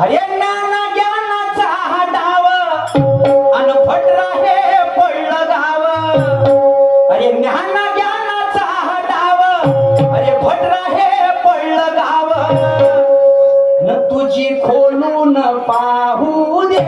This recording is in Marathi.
अरे ज्ञान ज्ञानाचा हा डाव अन फटरा हे पडलं गाव. अरे ज्ञान ज्ञानाचा हा डाव अरे फटरा हे पडलं गाव. न तुझी खोलून पाहू दे